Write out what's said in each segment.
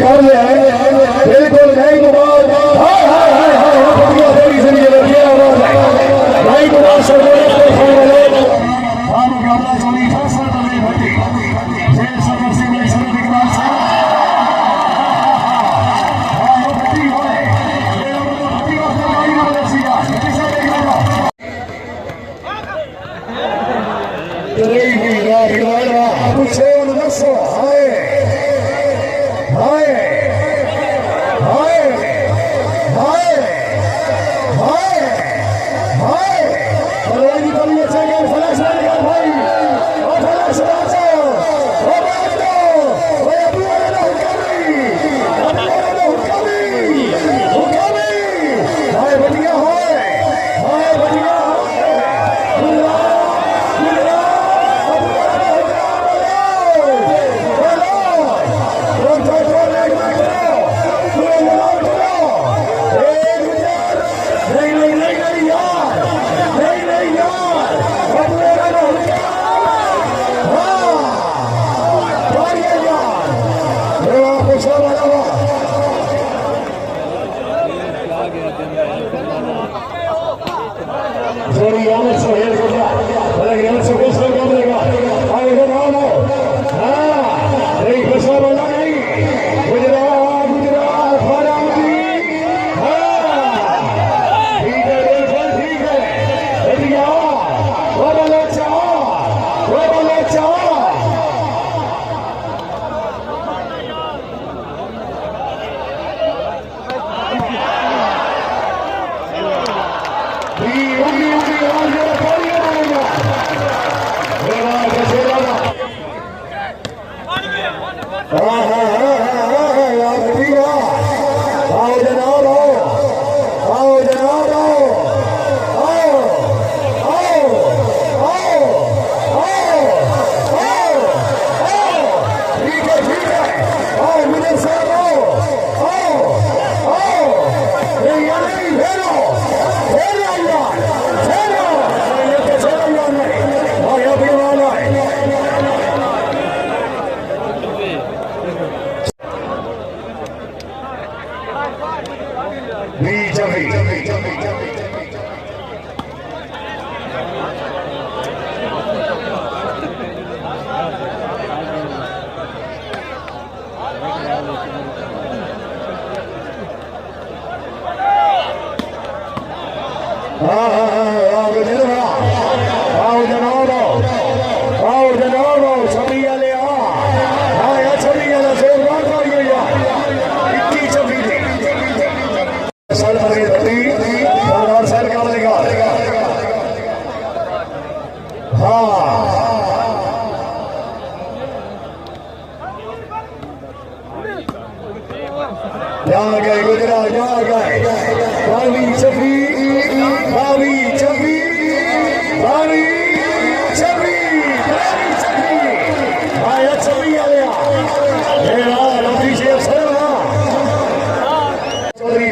कर लिया है बिल्कुल नहीं तो बात हाय हाय हाय हाय बढ़िया तेरी से ये बढ़िया आवाज है नहीं तो बात सब लोग को खाने वाले हम गाना चली फैसल बने भट्टी जेल सदर से मैं सर दिखा से हां वो भट्टी होए ये भट्टी को तबाही वाले सिया किसे देखा तेरी भी रागवाला पूछे उन नसो हाय हाय हाय हाय हाय हाय बलोच की कमी अच्छा है फ्लैश लगा भाई और फ्लैश लगा ओ बातो ओ अबू वाला हुक्मी हाय बढ़िया हाय बढ़िया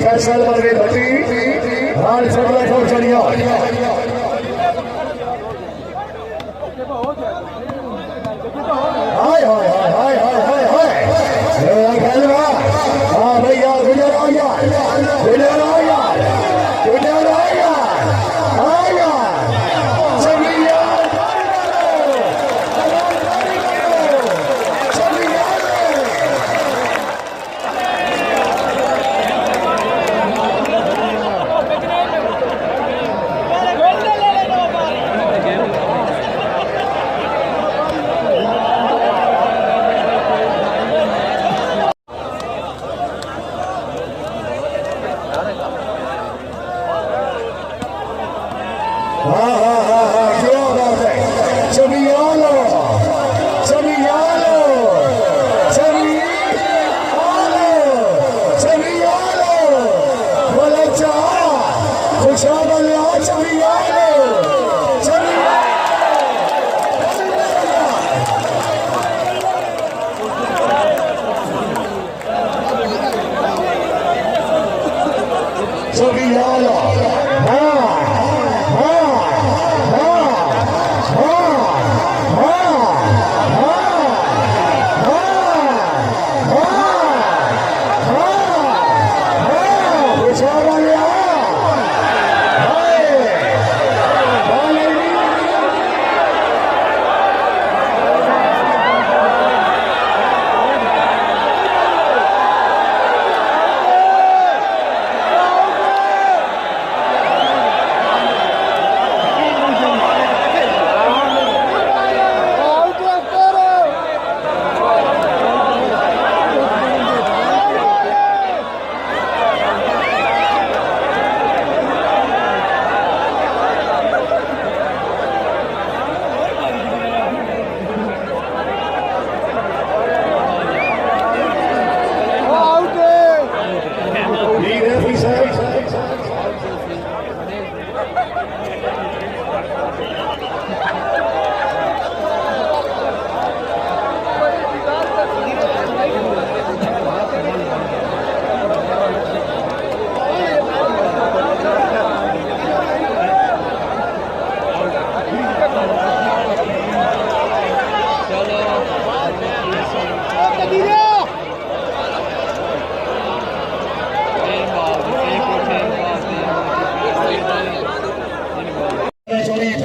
फैसल बने भट्टी हाल सगला को चलिया हाय हाय हाय हाय हाय हाय गलवा हां भैया गुजर आ यार गुजर आ यार गुजर आ यार हां यार चलिया